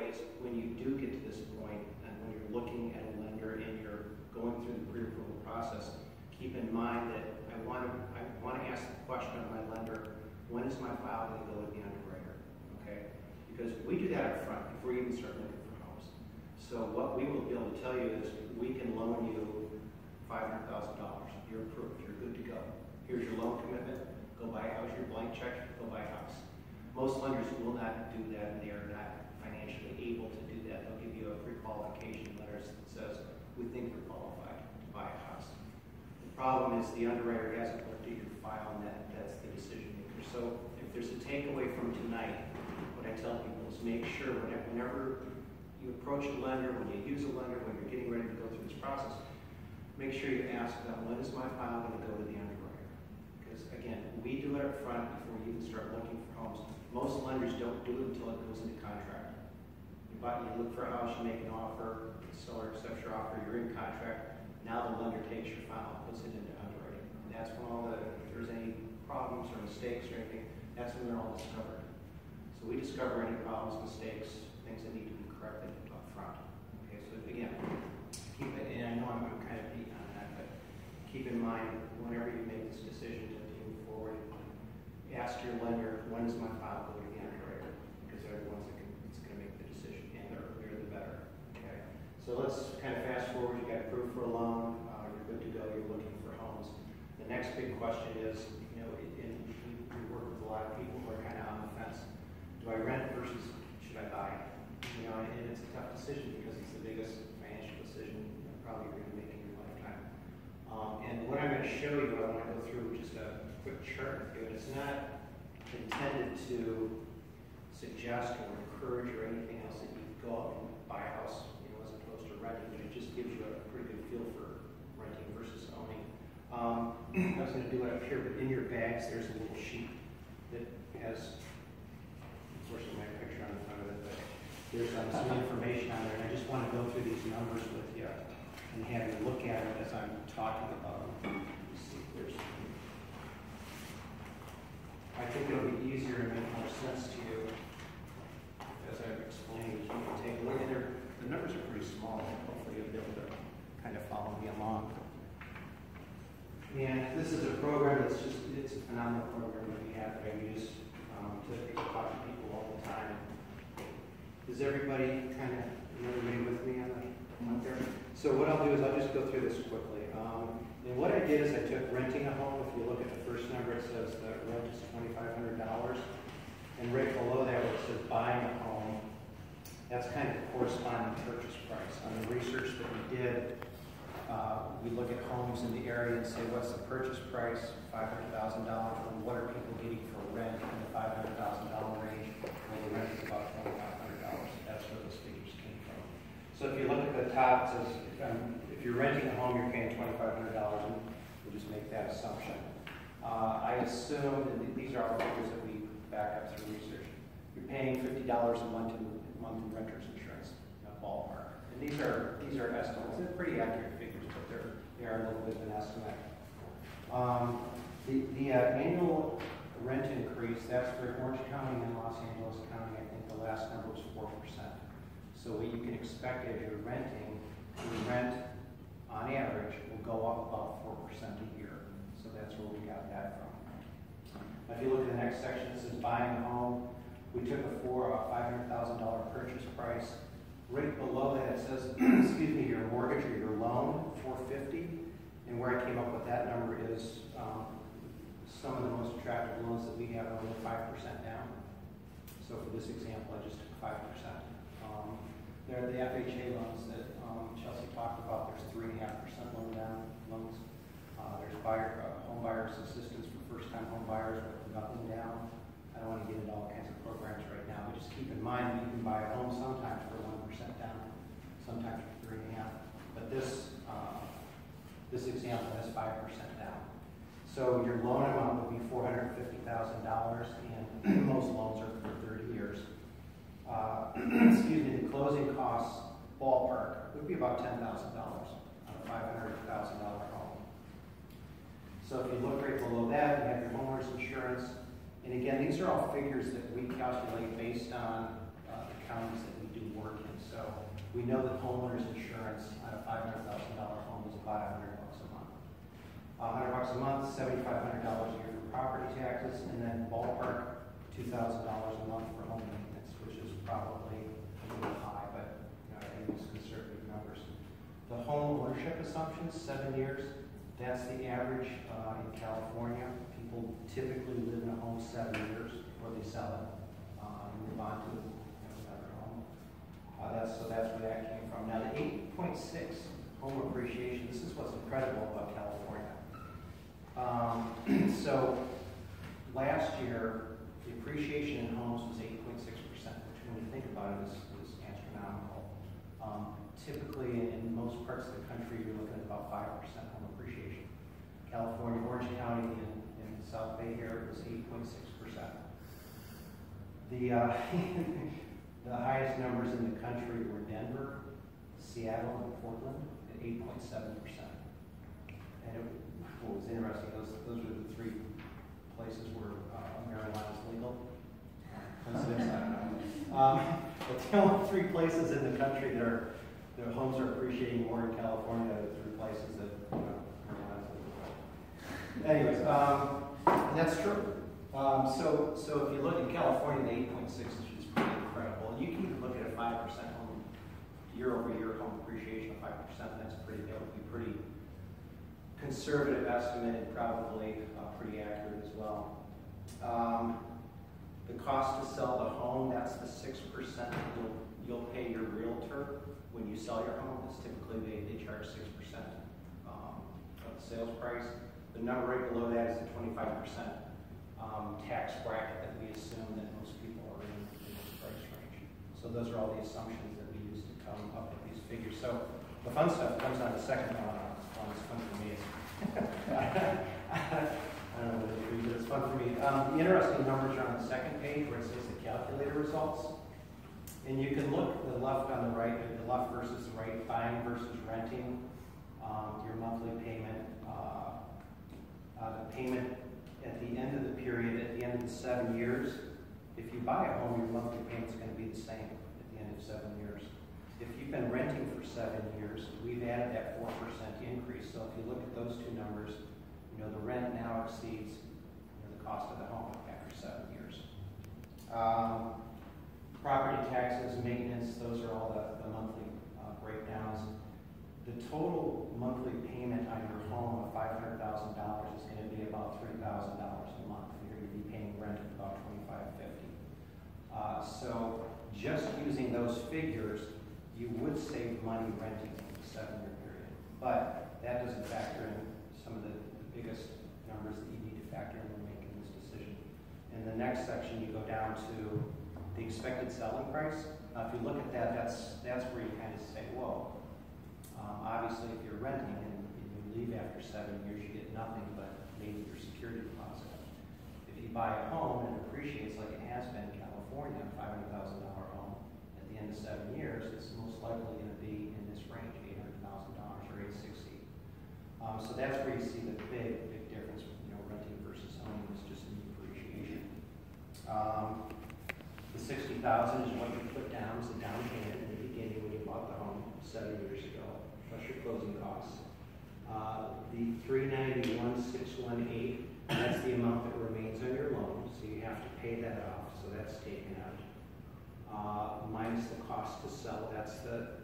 way is when you do get to this point, and when you're looking at a lender and you're going through the pre-approval process, keep in mind that I want to ask the question of my lender, when is my file going to go with the underwriter? Okay? Because we do that up front before you even start looking for homes. So what we will be able to tell you is we can loan you $500,000. You're approved. You're good to go. Here's your loan commitment. Go buy a house. Your blank check. Go buy a house. Most lenders will not do that, and they are not financially able to do that. They'll give you a pre-qualification letter that says, we think you're qualified to buy a house. The problem is the underwriter hasn't looked at your file, and that's the decision maker. So if there's a takeaway from tonight, what I tell people is make sure whenever you approach a lender, when you use a lender, when you're getting ready to go through this process, make sure you ask them, when is my file going to go to the underwriter? Because again, we do it up front before we even start looking for homes. Most lenders don't do it until it goes into contract. You look for a house, you make an offer, the seller accepts your offer, you're in contract. Now the lender takes your file and puts it into underwriting. And that's when if there's any problems or mistakes or anything, that's when they're all discovered. So we discover any problems, mistakes, things that need to be corrected up front. Okay, so again, keep it, and I know I'm kind of beating on that, but keep in mind, whenever you make this decision to move forward, ask your lender, when does my file go to the underwriter? Because they're the ones that's going to make the decision, and the earlier the better. Okay. So let's kind of fast forward. You got approved for a loan. You're good to go. You're looking for homes. The next big question is, we work with a lot of people who are kind of on the fence. Do I rent versus should I buy? And it's a tough decision because it's the biggest financial decision probably you're going to make in your lifetime. And what I'm going to show you, I want to go through just a quick chart with you. It's not intended to suggest or encourage or anything else that you go out and buy a house, as opposed to renting, but it just gives you a pretty good feel for renting versus owning. I was going to do it up here, but in your bags, there's a little sheet that has, unfortunately, my picture on the front of it, but there's some information on there, and I just want to go through these numbers with you and have you look at it as I'm talking about them. I think it'll be easier and make more sense to you as I'm explaining. You can take a look at there. The numbers are pretty small. Hopefully you'll be able to kind of follow me along. And this is a program it's a phenomenal program that we have that I use to talk to people all the time. Is everybody with me on there? So what I'll do is I'll just go through this quickly. And what I did is I took renting a home. If you look at the first number, it says the rent is $2,500. And right below that, where it says buying a home, that's kind of the corresponding purchase price. On the research that we did, we look at homes in the area and say, what's the purchase price? $500,000. And what are people getting for rent in the $500,000 range? Well, the rent is about $2,500. That's where those figures came from. So if you look at the top, it says, if you're renting a home, you're paying $2,500, and we'll just make that assumption. I assume, and these are all figures that we back up through research, you're paying $50 a month in renter's insurance, ballpark. And these are estimates. They're pretty accurate figures, but they are a little bit of an estimate. The annual rent increase, that's for Orange County and Los Angeles County. I think the last number was 4%. So what you can expect as you're renting, your rent on average will go up about 4% a year. So that's where we got that from. If you look at the next section, this is buying a home. We took a $500,000 purchase price. Right below that it says, your mortgage or your loan, $450,000. And where I came up with that number is some of the most attractive loans that we have are only 5% down. So for this example, I just took 5%. There are the FHA loans that Chelsea talked about. There's 3.5% loan down loans. There's home buyers assistance for first-time home buyers with nothing down. I don't want to get into all kinds of programs right now, but just keep in mind you can buy a home sometimes for 1% down, sometimes for 3.5%. But this example has 5% down. So your loan amount would be $450,000, and most loans are for 30 years. The closing costs, ballpark, would be about $10,000 on a $500,000 home. So if you look right below that, you have your homeowner's insurance. And again, these are all figures that we calculate based on the counties that we do work We know that homeowners insurance on a $500,000 home is about $100 a month. $100 a month, $7,500 a year for property taxes, and then ballpark $2,000 a month for home maintenance, which is probably a little high, but I think it's conservative numbers. The home ownership assumption, 7 years. That's the average in California. People typically live in a home 7 years before they sell it and move on to another home. So that's where that came from. Now the 8.6 home appreciation, this is what's incredible about California. So last year, the appreciation in homes was 8.6%, which when you think about it is astronomical. Typically in most parts of the country, you're looking at about 5% home appreciation. California, Orange County, in South Bay here, it was 8.6%. The highest numbers in the country were Denver, Seattle, and Portland at 8.7%. And what was interesting, those were the 3 places where marijuana is legal. Coincidence? I don't know. But the only 3 places in the country that their homes are appreciating more in California are the 3 places that marijuana is legal. Anyways, and that's true. So if you look at California, the 8.6 is pretty incredible. And you can even look at a 5% home year-over-year home appreciation of 5%. That's pretty good. It would be pretty conservative estimate and probably pretty accurate as well. The cost to sell the home, that's the 6% you'll pay your realtor when you sell your home. That's typically they charge 6% of the sales price. The number right below that is the 25% tax bracket that we assume that most people are in this price range. So those are all the assumptions that we use to come up with these figures. So the fun stuff comes on the second one. It's fun for me. I don't know what it is, but it's fun for me. The interesting numbers are on the second page where it says the calculator results. And you can look the left on the right, the left versus the right, buying versus renting, your monthly payment, the payment at the end of the period, at the end of the 7 years. If you buy a home, your monthly payment is going to be the same at the end of 7 years. If you've been renting for 7 years, we've added that 4% increase. So if you look at those 2 numbers, the rent now exceeds the cost of the home after 7 years. Property taxes, maintenance, those are all the monthly breakdowns. The total monthly payment on your home of $500,000 is going to be about $3,000 a month. You're going to be paying rent of about $2,550. So just using those figures, you would save money renting in the 7-year period. But that doesn't factor in some of the biggest numbers that you need to factor in when making this decision. In the next section, you go down to the expected selling price. If you look at that, that's where you kind of say, whoa. Obviously, if you're renting and you leave after 7 years, you get nothing but maybe your security deposit. If you buy a home and it appreciates like it has been in California, a $500,000 home, at the end of 7 years, it's most likely going to be in this range, $800,000 or $860,000. So that's where you see the big difference, renting versus owning is just in the appreciation. The $60,000 is what you put down as a down payment in the beginning when you bought the home 7 years ago, plus your closing costs. The $391,618, that's the amount that remains on your loan, so you have to pay that off, so that's taken out. Minus the cost to sell, that's the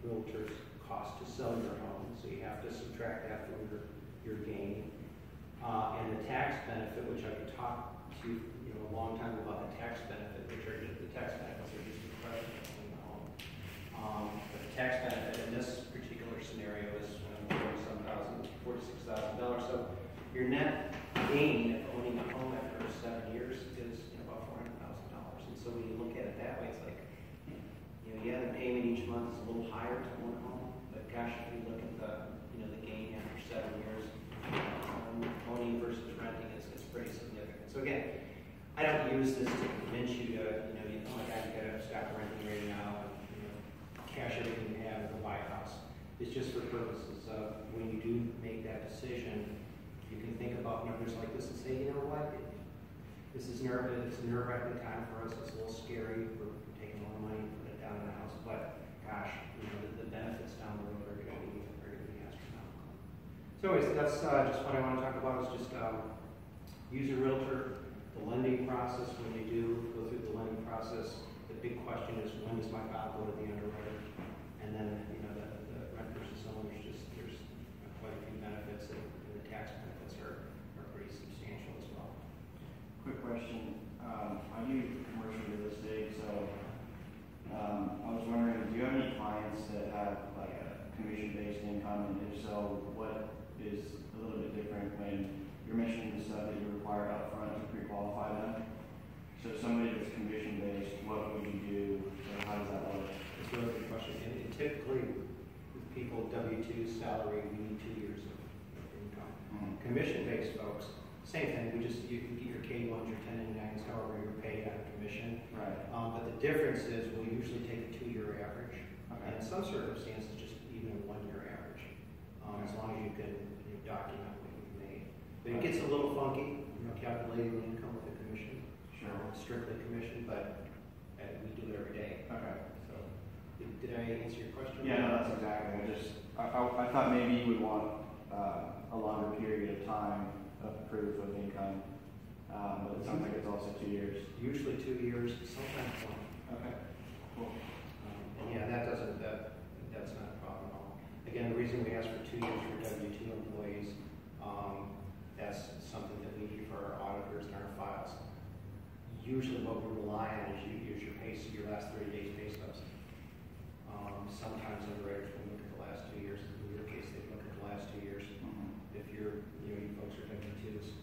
realtor's cost to sell your home, so you have to subtract that from your gain. And the tax benefit, which I could talk to you a long time about the tax benefit, the tax benefits are just incredible in the home. But the tax benefit in this particular scenario is $46,000. So your net gain of owning a home after 7 years is about $400,000. And so when you look at it that way, it's like, the payment each month is a little higher to own a home, but gosh, if you look at the gain after 7 years, owning versus renting is pretty significant. So again, I don't use this to convince you to, oh my God, you got to stop renting right now and cash everything you have and go buy a house. It's just for purposes of when you do make that decision, you can think about numbers like this and say, what? It's a nerve-wracking time for us. It's a little scary. We're taking more money and putting it down in the house, but So anyways, that's just what I want to talk about is just use a realtor, the lending process. When you do go through the lending process, the big question is when does my file go to the underwriter? And then the rent versus own. There's quite a few benefits, and the tax benefits are pretty substantial as well. Quick question. I do commercial real estate, so I was wondering, do you have any clients that have like a commission-based income, and if so, what is a little bit different when you're mentioning the stuff that you require up front to pre-qualify them? So somebody that's commission-based, what would you do, or how does that work? It's a really good question. And typically, with people W-2 salary, we need 2 years of income. Commission-based folks, same thing. You can get your K-1s, your 1099s, however you're paid on commission. Right. But the difference is we usually take a 2-year average. Okay. And in some circumstances, just even a 1-year average, as long as you can document what you've made. But it gets a little funky, calculating the income with the commission. Sure. Strictly commission, but we do it every day. Okay. So, did I answer your question? Yeah, no, that's exactly. I thought maybe you would want a longer period of time of proof of income, but it sounds like it's also 2 years. Usually 2 years, sometimes 1. Okay. Cool. And yeah, that's not a problem at all. Again, the reason we ask for 2 years for W-2 employees, that's something that we need for our auditors and our files. Usually what we rely on is you use your last 30 days pay stubs. Sometimes underwriters will look at the last 2 years. In your case, they look at the last 2 years. If you folks are W-2s,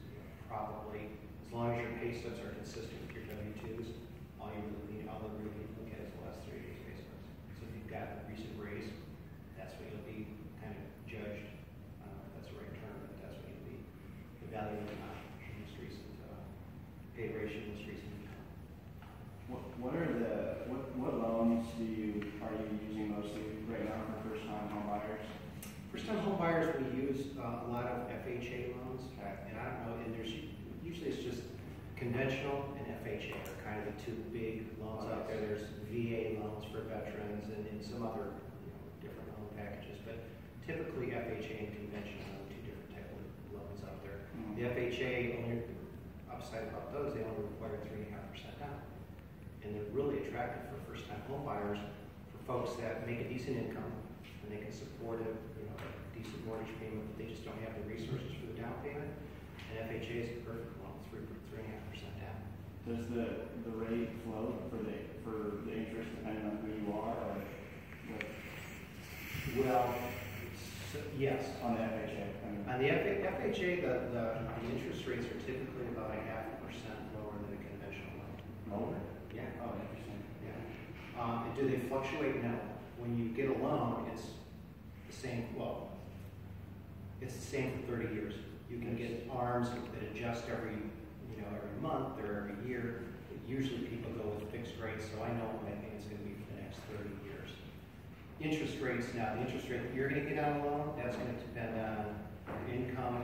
probably, as long as your pay stubs are consistent with your W-2s, all they really look at is the last 3 days pay stubs. So if you've got a recent raise, that's what you'll be kind of judged. If that's the right term, but that's what you'll be evaluated on in this recent pay ratio, this recent income. What loans are you using mostly right now for first-time home buyers? First-time home buyers, we use a lot of FHA loans. Okay. And I don't know, and usually it's just conventional and FHA are kind of the two big loans out there. There's VA loans for veterans and some other different loan packages, but typically FHA and conventional are the two different type of loans out there. The FHA, only upside about those, they only require 3.5% down. And they're really attractive for first-time home buyers, for folks that make a decent income and they can support a decent mortgage payment, but they just don't have the resources for the down payment. And FHA is a perfect loan, 3.5% down. Does the rate float for the interest depending on who you are, or what? Well, yes. On the FHA. On the FHA, the interest rates are typically about 0.5% lower than a conventional loan. Lower? Yeah. Oh, interesting. Yeah. And do they fluctuate? No. When you get a loan, it's the same. Well, it's the same for 30 years. You can get ARMs that adjust every month or every year. But usually people go with fixed rates, so I know what I think it's going to be for the next 30 years. Interest rates, now the interest rate that you're going to get on a loan, that's going to depend on your income,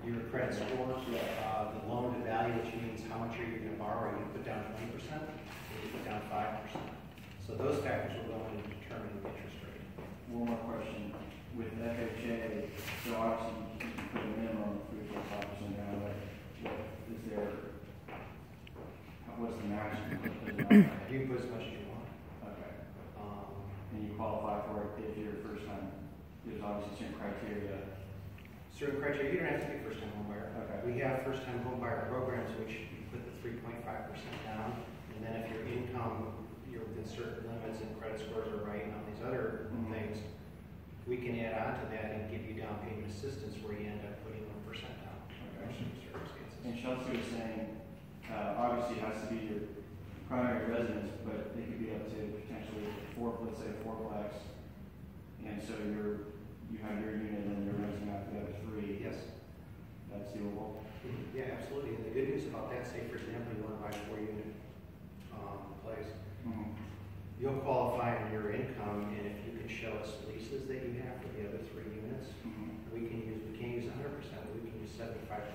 your credit score, the loan to value, which means how much are you going to borrow. You put down 20%, or you put down 5%. So those factors will go in and determine the interest rate. One more question. With FHA, so obviously you can put a minimum of 3.5% down, but what's the maximum? You can put as much as you want. Okay. And you qualify for it if you're first time. There's obviously certain criteria. Certain criteria, you don't have to be a first-time home buyer. Okay. We have first-time home buyer programs which you put the 3.5% down, and then if your income, you're within certain limits and credit scores are right and all these other things, we can add on to that and give you down payment assistance where you end up putting 1% down. Okay. Under some circumstances. And Chelsea was saying, obviously it has to be your primary residence, but it could be up to potentially let's say a fourplex, and so you have your unit and then you're renting out the other 3. Yes. That's doable. Yeah, absolutely. And the good news about that, say for example, you want to buy a 4-unit place, you'll qualify on your income, and if you can show us leases that you have for the other 3 units, we can't use 100%, but we can use 75%.